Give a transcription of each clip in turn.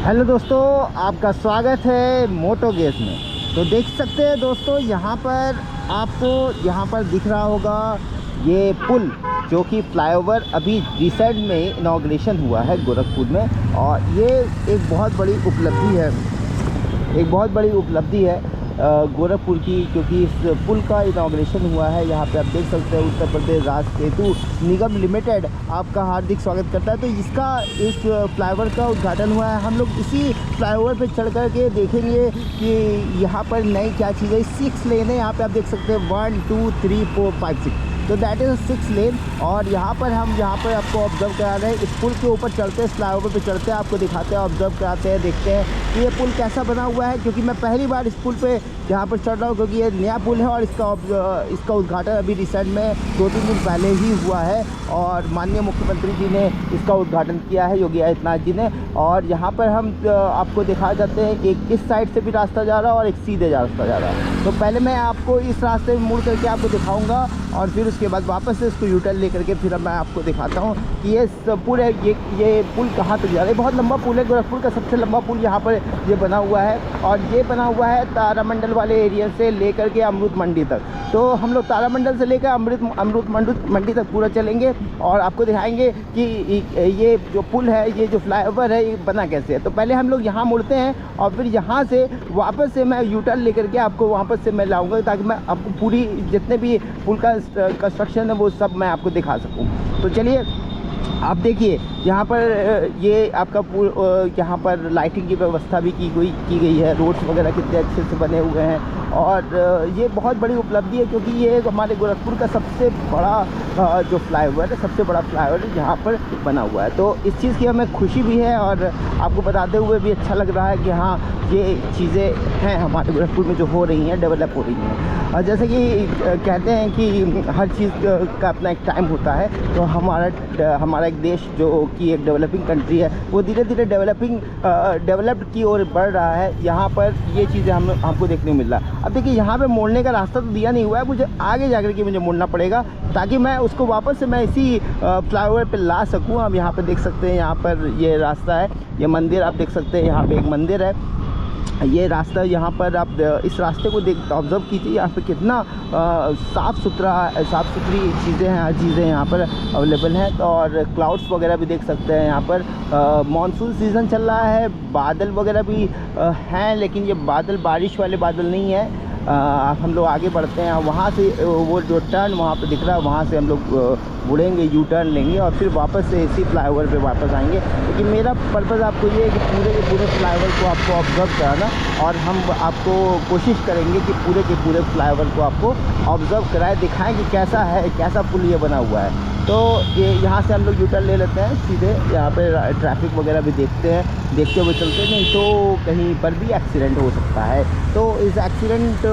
Hello दोस्तों, आपका स्वागत है मोटो गेस में। तो देख सकते हैं दोस्तों, यहाँ पर आपको यहाँ पर दिख रहा होगा ये पुल, जो कि फ्लाईओवर अभी रिसेंट में इनॉग्रेशन हुआ है गोरखपुर में। और ये एक बहुत बड़ी उपलब्धि है, एक बहुत बड़ी उपलब्धि है गोरखपुर की, क्योंकि इस पुल का इनॉग्रेशन हुआ है। यहाँ पे आप देख सकते हैं उत्तर प्रदेश राज्य सेतु निगम लिमिटेड आपका हार्दिक स्वागत करता है। तो इसका इस फ्लाईओवर का उद्घाटन हुआ है। हम लोग इसी फ्लाईओवर पे चढ़ कर के देखेंगे कि यहाँ पर नई क्या चीज़ें। 6 लेन है यहाँ पे, आप देख सकते हैं 1 2 3 4 5 6, तो दैट इज़ 6 लेन। और यहाँ पर आपको ऑब्जर्व करा रहे हैं, इस पुल के ऊपर चढ़ते हैं, फ्लाईओवर पे चढ़ते हैं, आपको दिखाते हैं, ऑब्जर्व कराते हैं, देखते हैं कि ये पुल कैसा बना हुआ है। क्योंकि मैं पहली बार इस पुल पे यहाँ पर चढ़ रहा हूँ, क्योंकि ये नया पुल है और इसका उद्घाटन अभी रिसेंट में 2-3 दिन पहले ही हुआ है। और माननीय मुख्यमंत्री जी ने इसका उद्घाटन किया है, योगी आदित्यनाथ जी ने। और यहाँ पर हम आपको दिखा जाते हैं, एक इस साइड से भी रास्ता जा रहा है और एक सीधे रास्ता जा रहा है। तो पहले मैं आपको इस रास्ते में मुड़ करके आपको दिखाऊंगा और फिर उसके बाद वापस से इसको यूटर्न लेकर के फिर मैं आपको दिखाता हूँ कि ये पुल है, ये पुल कहाँ तक जा रहा है। बहुत लंबा पुल है, गोरखपुर का सबसे लंबा पुल यहाँ पर ये बना हुआ है। और ये बना हुआ है तारामंडल वाले एरिया से लेकर के अमृत मंडी तक। तो हम लोग तारामंडल से लेकर अमृत मंडी तक पूरा चलेंगे और आपको दिखाएंगे कि ये जो पुल है, ये जो फ्लाईओवर है, ये बना कैसे है। तो पहले हम लोग यहाँ मुड़ते हैं और फिर यहाँ से वापस से मैं यूटर्न लेकर के आपको वापस से मैं लाऊंगा, ताकि मैं आपको पूरी जितने भी पुल का कंस्ट्रक्शन है वो सब मैं आपको दिखा सकूँ। तो चलिए आप देखिए, यहाँ पर ये आपका यहाँ पर लाइटिंग की व्यवस्था भी की गई है। रोड्स वगैरह कितने अच्छे से बने हुए हैं। और ये बहुत बड़ी उपलब्धि है, क्योंकि ये हमारे गोरखपुर का सबसे बड़ा जो फ्लाईओवर है, सबसे बड़ा फ्लाईओवर यहाँ पर बना हुआ है। तो इस चीज़ की हमें खुशी भी है और आपको बताते हुए भी अच्छा लग रहा है कि हाँ, ये चीज़ें हैं हमारे गोरखपुर में जो हो रही हैं, डेवलप हो रही हैं। और जैसे कि कहते हैं कि हर चीज़ का अपना एक टाइम होता है। तो हमारा एक देश जो कि एक डेवलपिंग कंट्री है, वो धीरे धीरे डेवलप्ड की ओर बढ़ रहा है। यहाँ पर ये चीज़ें हमको देखने को मिल रहा है। अब देखिए, यहाँ पे मोड़ने का रास्ता तो दिया नहीं हुआ है, मुझे आगे जाकर के मुझे मुड़ना पड़ेगा, ताकि मैं उसको वापस से मैं इसी फ्लाईओवर पे ला सकूँ। अब यहाँ पे देख सकते हैं, यहाँ पर ये रास्ता है, ये मंदिर आप देख सकते हैं, यहाँ पे एक मंदिर है। ये रास्ता, यहाँ पर आप इस रास्ते को ऑब्जर्व कीजिए, यहाँ पे कितना साफ़ सुथरी चीज़ें हैं, हर चीज़ें यहाँ पर अवेलेबल हैं। और क्लाउड्स वगैरह भी देख सकते हैं यहाँ पर। मॉनसून सीज़न चल रहा है, बादल वगैरह भी हैं, लेकिन ये बादल बारिश वाले बादल नहीं है। हम लोग आगे बढ़ते हैं, वहाँ से वो जो टर्न वहाँ पे दिख रहा है, वहाँ से हम लोग मुड़ेंगे, यू टर्न लेंगे और फिर वापस से इसी फ्लाईओवर पे वापस आएंगे। लेकिन मेरा पर्पज़ आपको ये है कि पूरे के पूरे फ्लाईओवर को आपको ऑब्ज़र्व कराना, और हम आपको कोशिश करेंगे कि पूरे के पूरे फ्लाईओवर को आपको ऑब्ज़र्व कराएं, दिखाएं कि कैसा है, कैसा पुल ये बना हुआ है। तो ये यहाँ से हम लोग यू टर्न ले लेते हैं सीधे। यहाँ पे ट्रैफिक वगैरह भी देखते हुए चलते, नहीं तो कहीं पर भी एक्सीडेंट हो सकता है। तो इस एक्सीडेंट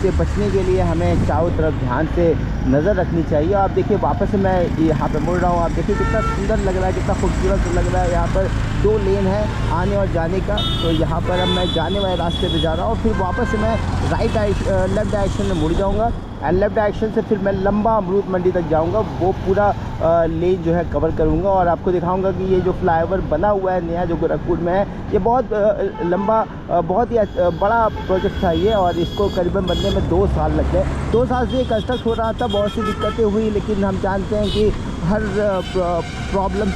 से बचने के लिए हमें चारों तरफ ध्यान से नज़र रखनी चाहिए। आप देखिए, वापस से मैं यहाँ पे मुड़ रहा हूँ, आप देखिए कितना सुंदर लग रहा है, कितना खूबसूरत लग रहा है। यहाँ पर 2 लेन है आने और जाने का। तो यहाँ पर अब मैं जाने वाले रास्ते पे जा रहा हूँ, फिर वापस से मैं लेफ़्ट डायरेक्शन में मुड़ जाऊँगा। एंड लेफ़्ट डायरेक्शन से फिर मैं लंबा अमरूद मंडी तक जाऊंगा, वो पूरा लेन जो है कवर करूंगा और आपको दिखाऊंगा कि ये जो फ्लाईओवर बना हुआ है नया, जो गोरखपुर में है, ये बहुत लंबा, बहुत ही बड़ा प्रोजेक्ट था ये। और इसको करीबन बनने में 2 साल लग गए। 2 साल से ये कंस्ट्रक्ट हो रहा था, बहुत सी दिक्कतें हुई, लेकिन हम जानते हैं कि हर प्रॉब्लम्स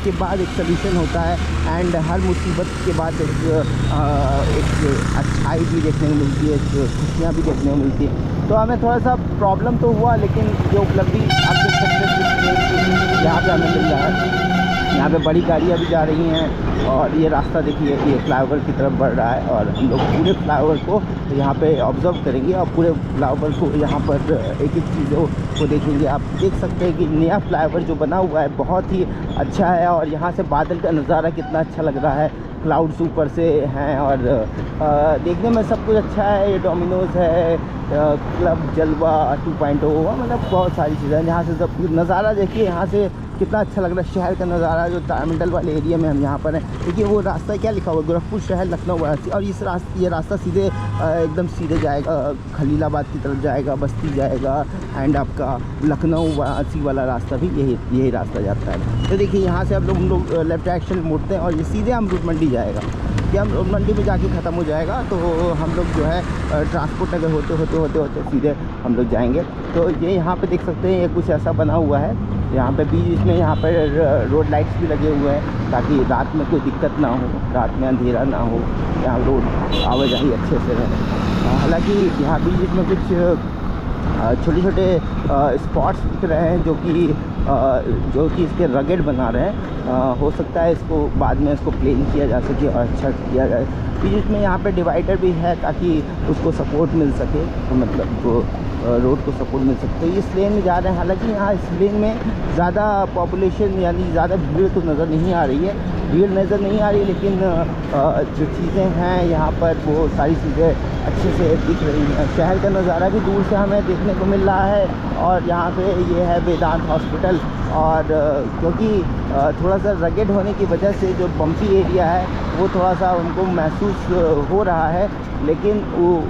के बाद एक सलूशन होता है। एंड हर मुसीबत के बाद एक अच्छाई भी देखने को मिलती है, खुशियाँ भी देखने को मिलती है। तो हमें थोड़ा सा प्रॉब्लम तो हुआ, लेकिन जो उपलब्धि आप देख सकते हैं यहाँ पे हमें मिल रहा है। यहाँ पे बड़ी गाड़ियाँ भी जा रही हैं और ये रास्ता देखिए, ये फ्लाईओवर की तरफ बढ़ रहा है। और हम लोग पूरे फ्लाईओवर को यहाँ पे ऑब्ज़र्व करेंगे और पूरे फ्लाईओवर को यहाँ पर एक एक चीज़ों को देखेंगे। आप देख सकते हैं कि नया फ्लाईओवर जो बना हुआ है बहुत ही अच्छा है। और यहाँ से बादल का नज़ारा कितना अच्छा लग रहा है, क्लाउड्स ऊपर से हैं और देखने में सब कुछ अच्छा है। ये डोमिनोज़ है, क्लब जलवा 2.0, मतलब बहुत सारी चीज़ें हैं। यहाँ से सब नज़ारा देखिए, यहाँ से कितना अच्छा लग रहा है शहर का नज़ारा। जो तारामंडल वाले एरिया में हम यहाँ पर हैं, देखिए वो रास्ता क्या लिखा हुआ है, गोरखपुर शहर लखनऊ वाराणसी। और ये रास्ता सीधे एकदम सीधे जाएगा, खलीलाबाद की तरफ जाएगा, बस्ती जाएगा, एंड आपका लखनऊ वाराणसी वाला रास्ता भी यही रास्ता जाता है। तो देखिए यहाँ से हम लोग लेफ्ट एक्शन मुड़ते हैं और ये सीधे अमरूद मंडी जाएगा। कि अमरूद मंडी में जाके ख़त्म हो जाएगा, तो हम लोग जो है ट्रांसपोर्ट नगर होते सीधे हम लोग जाएंगे। तो ये यहाँ पे देख सकते हैं, ये कुछ ऐसा बना हुआ है यहाँ पे बीच में। यहाँ पर रोड लाइट्स भी लगे हुए हैं ताकि रात में कोई दिक्कत ना हो, रात में अंधेरा ना हो, यहाँ रोड आवाजाही अच्छे से रहे। हालांकि यहाँ बीच में कुछ छोटे स्पॉट्स दिख रहे हैं जो कि इसके रगेड बना रहे हैं। हो सकता है इसको बाद में इसको प्लेन किया जा सके और अच्छा किया जाए। बीच में यहाँ पे डिवाइडर भी है ताकि उसको सपोर्ट मिल सके, तो मतलब रोड को सपोर्ट मिल सकते। तो इस लेन में जा रहे हैं। हालांकि यहाँ इस लेन में ज़्यादा पॉपुलेशन यानी ज़्यादा भीड़ तो नज़र नहीं आ रही है, लेकिन जो चीज़ें हैं यहाँ पर वो सारी चीज़ें अच्छे से दिख रही हैं। शहर का नज़ारा भी दूर से हमें देखने को मिल रहा है। और यहाँ पे ये है वेदांत हॉस्पिटल। और क्योंकि थोड़ा सा रगेड होने की वजह से जो बम्पी एरिया है वो थोड़ा सा हमको महसूस हो रहा है, लेकिन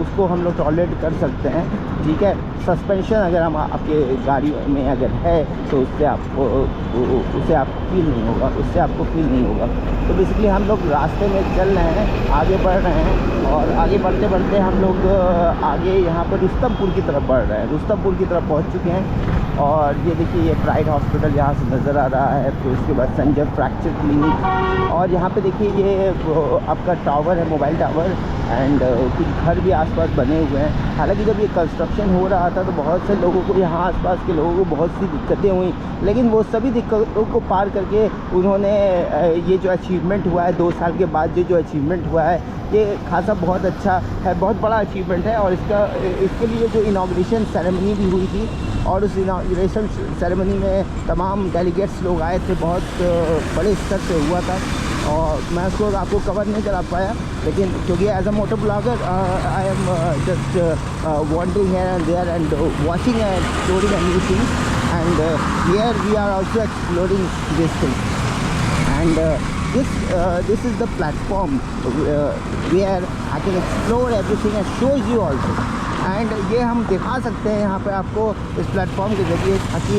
उसको हम लोग टॉलरेट कर सकते हैं। ठीक है, सस्पेंशन अगर हम आपके गाड़ी में अगर है तो उससे आपको फील नहीं होगा। तो बेसिकली हम लोग रास्ते में चल रहे हैं, आगे बढ़ रहे हैं, और आगे बढ़ते बढ़ते हम लोग आगे यहाँ पर रुस्तमपुर की तरफ बढ़ रहे हैं। रुस्तमपुर की तरफ पहुँच चुके हैं। और ये देखिए ये प्राइड हॉस्पिटल यहाँ से नज़र आ रहा है। फिर उसके बाद संजय फ्रैक्चर क्लिनिक, और यहाँ पे देखिए ये आपका टावर है, मोबाइल टावर, एंड कुछ घर भी आसपास बने हुए हैं। हालांकि जब ये कंस्ट्रक्शन हो रहा था तो बहुत से लोगों को, यहाँ आसपास के लोगों को बहुत सी दिक्कतें हुई, लेकिन वो सभी दिक्कतों को पार करके उन्होंने ये जो अचीवमेंट हुआ है 2 साल के बाद जो अचीवमेंट हुआ है, ये खासा बहुत अच्छा है, बहुत बड़ा अचीवमेंट है। और इसके लिए जो इनॉग्रेशन सेरेमनी भी हुई थी, और उस इनॉग्रेशन सेरेमनी में तमाम डेलीगेट्स लोग आए थे, बहुत बड़े स्तर से हुआ था। और मैं उसको आपको कवर नहीं करा पाया, लेकिन क्योंकि as a moto blogger I am just wandering here and there and watching and exploring a new things, and here we are also exploring this thing, and this is the platform where I can explore everything and show you also. And ये हम दिखा सकते हैं यहाँ पे आपको इस platform के ज़रिए, ताकि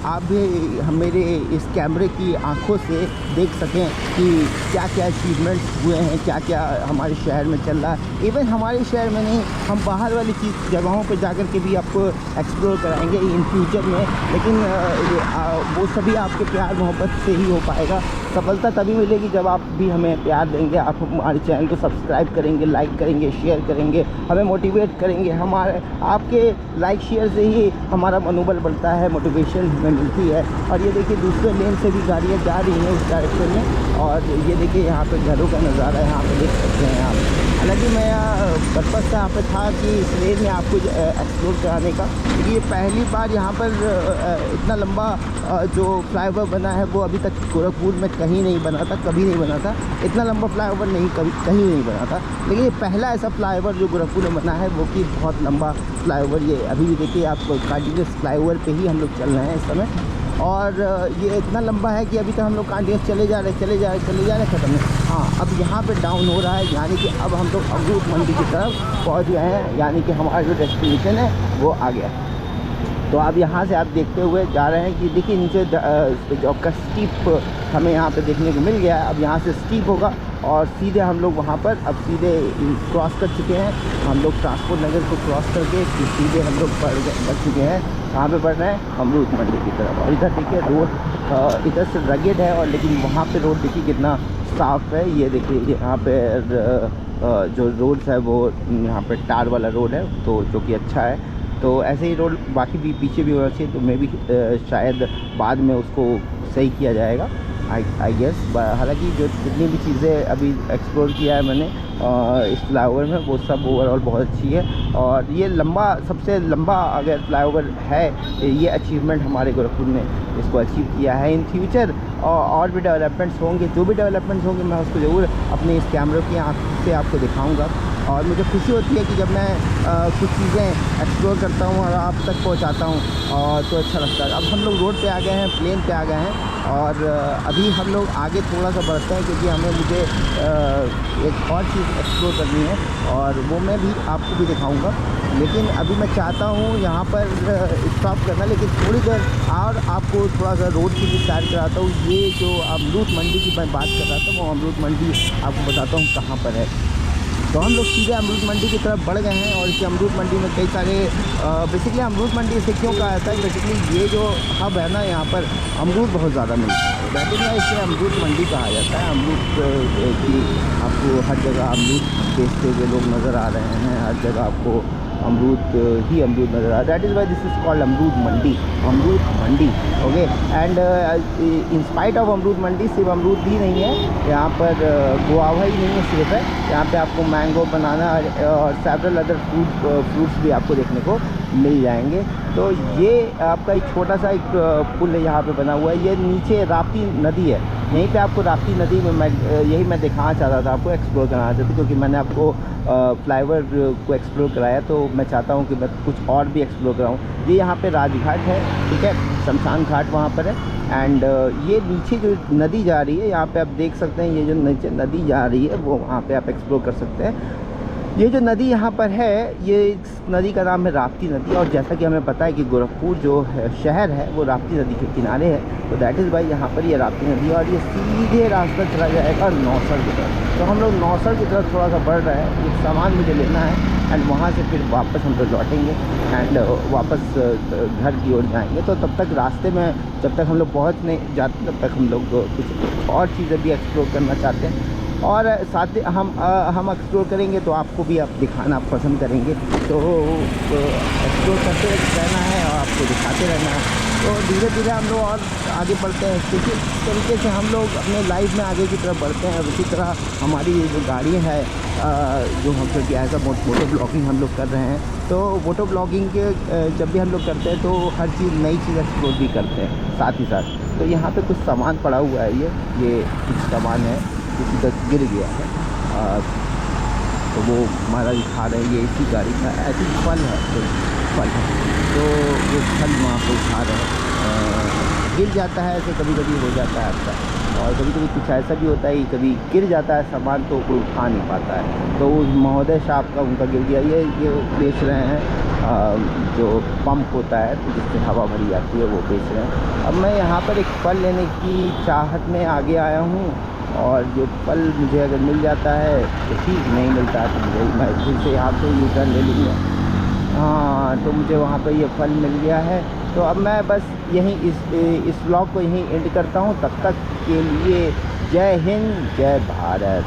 आप भी मेरे इस कैमरे की आंखों से देख सकें कि क्या क्या अचीवमेंट्स हुए हैं, क्या क्या हमारे शहर में चल रहा है। इवन हमारे शहर में नहीं, हम बाहर वाली जगहों पे जाकर के भी आपको एक्सप्लोर कराएंगे इन फ्यूचर में, लेकिन वो सभी आपके प्यार मोहब्बत से ही हो पाएगा। सफलता तभी मिलेगी जब आप भी हमें प्यार देंगे, आप हमारे चैनल को सब्सक्राइब करेंगे, लाइक करेंगे, शेयर करेंगे, हमें मोटिवेट करेंगे। हमारे आपके लाइक शेयर से ही हमारा मनोबल बढ़ता है, मोटिवेशन हमें मिलती है। और ये देखिए दूसरे लेन से भी गाड़ियाँ जा रही हैं उस डायरेक्शन में, और ये देखिए यहाँ पे घरों का नज़ारा यहाँ पे देख सकते हैं आप। हालांकि मैं पर्पज़ से यहाँ पे था कि इस लेन में आपको एक्सप्लोर कराने का, क्योंकि ये पहली बार यहाँ पर इतना लंबा जो फ्लाईओवर बना है वो अभी तक गोरखपुर में कहीं नहीं बना था, कभी नहीं बना था। इतना लंबा फ्लाईओवर कहीं नहीं बना था, लेकिन ये पहला ऐसा फ्लाईओवर जो गोरखपुर में बना है, वो कि बहुत लंबा फ्लाईओवर। ये अभी भी देखिए आप कंटिन्यूस फ्लाईओवर पे ही हम लोग चल रहे हैं इस समय, और ये इतना लंबा है कि अभी तक हम लोग कंटिन्यूस चले जा रहे ख़त्म नहीं। हाँ, अब यहाँ पे डाउन हो रहा है, यानी कि अब हम लोग अमरूद मंडी की तरफ पहुँच गए हैं, यानी कि हमारा जो डेस्टिनेशन है वो आ गया। तो अब यहाँ से आप देखते हुए जा रहे हैं कि देखिए नीचे जो आपका स्टीप हमें यहाँ पे देखने को मिल गया है। अब यहाँ से स्टीप होगा और सीधे हम लोग वहाँ पर अब सीधे क्रॉस कर चुके हैं। हम लोग ट्रांसपोर्ट नगर को क्रॉस करके सीधे हम लोग बढ़ चुके हैं। कहाँ पे बढ़ रहे हैं? अमरूद मंडी की तरफ। और इधर देखिए रोड इधर से रगेड है, और लेकिन वहाँ पे रोड देखिए कितना साफ़ है। ये देखिए यहाँ पे जो रोड्स है वो यहाँ पे टार वाला रोड है, तो जो कि अच्छा है। तो ऐसे ही रोड बाकी भी पीछे भी होना चाहिए, तो मैं भी शायद बाद में उसको सही किया जाएगा आई गेस। हालांकि जो जितनी भी चीज़ें अभी एक्सप्लोर किया है मैंने इस फ्लाईओवर में, वो सब ओवरऑल बहुत अच्छी है। और ये सबसे लंबा अगर फ्लाईओवर है, ये अचीवमेंट हमारे गोरखपुर ने इसको अचीव किया है। इन फ्यूचर और भी डेवलपमेंट्स होंगे, जो भी डेवलपमेंट्स होंगे मैं उसको ज़रूर अपने इस कैमरे की आँख से आपको दिखाऊँगा। और मुझे खुशी होती है कि जब मैं कुछ चीज़ें एक्सप्लोर करता हूँ और आप तक पहुँचाता हूँ और तो अच्छा लगता है। अब हम लोग रोड पे आ गए हैं, प्लेन पे आ गए हैं और अभी हम लोग आगे थोड़ा सा बढ़ते हैं क्योंकि मुझे एक और चीज़ एक्सप्लोर करनी है और वो मैं भी आपको भी दिखाऊंगा। लेकिन अभी मैं चाहता हूँ यहाँ पर स्टॉप करना, लेकिन थोड़ी देर और आपको थोड़ा सा रोड की भी सैर कराता हूँ। ये जो अमरूद मंडी की मैं बात कर रहा था, वो अमरूद मंडी आपको बताता हूँ कहाँ पर है। तो हम लोग सीधे अमरूद मंडी की तरफ बढ़ गए हैं और इस अमरूद मंडी में कई सारे बेसिकली अमरूद मंडी से क्यों कहा जाता है, बेसिकली ये जो हब है ना, यहाँ पर अमरूद बहुत ज़्यादा मिलता है, वैसे ना इसे अमरूद मंडी कहा जाता है। अमरूद की आपको हर जगह अमरूद बेचते हुए लोग नज़र आ रहे हैं, हर जगह आपको अमरूद ही अमरूद नज़र आ रहा है। That is why this is called अमरूद मंडी, अमरूद मंडी। Okay, and in spite of अमरूद मंडी सिर्फ अमरूद ही नहीं है यहाँ पर, गुआवा ही नहीं है सिर्फ है यहाँ पे, आपको मैंगो, बनाना और सेवरल अदर फ्रूट्स भी आपको देखने को मिल जाएंगे। तो ये आपका एक छोटा सा एक पुल यहाँ पे बना हुआ है, ये नीचे राप्ती नदी है, यहीं पे आपको राप्ती नदी में यही मैं दिखाना चाहता था, आपको एक्सप्लोर कराना चाहता था, क्योंकि मैंने आपको फ्लाईओवर को एक्सप्लोर कराया, तो मैं चाहता हूँ कि मैं कुछ और भी एक्सप्लोर कराऊँ। ये यहाँ पे राजघाट है, ठीक है, शमशान घाट वहाँ पर है। एंड ये नीचे जो नदी जा रही है, यहाँ पे आप देख सकते हैं, ये जो नीचे नदी जा रही है वो वहाँ पे आप एक्सप्लोर कर सकते हैं। ये जो नदी यहाँ पर है, ये इस नदी का नाम है राप्ती नदी, और जैसा कि हमें पता है कि गोरखपुर जो है शहर है वो राप्ती नदी के किनारे है, तो दैट इज़ वाई यहाँ पर ये राप्ती नदी है। और ये सीधे रास्ता चला जाएगा नौसर की तरफ। तो हम लोग नौसर की तरफ थोड़ा सा बढ़ रहे हैं, एक सामान मुझे लेना है एंड वहाँ से फिर वापस हम लोग लौटेंगे एंड वापस घर की ओर जाएंगे। तो तब तक रास्ते में जब तक हम लोग पहुँच नहीं जाते, तब तक हम लोग कुछ और चीज़ें भी एक्सप्लोर करना चाहते हैं, और साथ ही हम एक्सप्लोर करेंगे तो आपको भी आप दिखाना पसंद करेंगे। तो एक्सप्लोर करते रहना है और आपको दिखाते रहना है। तो धीरे धीरे हम लोग और आगे बढ़ते हैं, क्योंकि इस तरीके से हम लोग अपने लाइफ में आगे की तरफ बढ़ते हैं। उसी तरह हमारी जो गाड़ी है, जो हम क्योंकि ऐसा मोटो ब्लॉगिंग हम लोग कर रहे हैं, तो मोटो ब्लॉगिंग के जब भी हम लोग करते हैं तो हर चीज़, नई चीज़ एक्सप्लोर भी करते हैं साथ ही साथ। तो यहाँ पे कुछ सामान पड़ा हुआ है, ये कुछ सामान है किसी तक गिर गया है, तो वो महाराज खा रहे हैं, ये इसी गाड़ी का ऐसी फल है, फल है, तो वो फल वहाँ पर खा रहे हैं। गिर जाता है ऐसे, कभी कभी हो जाता है ऐसा, और कभी कभी कुछ ऐसा भी होता है कि कभी गिर जाता है सामान तो कोई उठा नहीं पाता है। तो उस महोदय साहब का उनका गिर गया। ये बेच रहे हैं जो पंप होता है तो जिससे हवा भरी जाती है, वो बेच रहे हैं। अब मैं यहाँ पर एक फल लेने की चाहत में आगे आया हूँ, और जो फल मुझे अगर मिल जाता है तो ठीक, नहीं मिलता है तो मुझे, मैं फिर से यहाँ से यू टर्न ले लूँगा। हाँ, तो मुझे वहाँ पर ये फल मिल गया है। तो अब मैं बस यहीं इस व्लॉग को यहीं एंड करता हूँ। तब तक के लिए जय हिंद, जय भारत।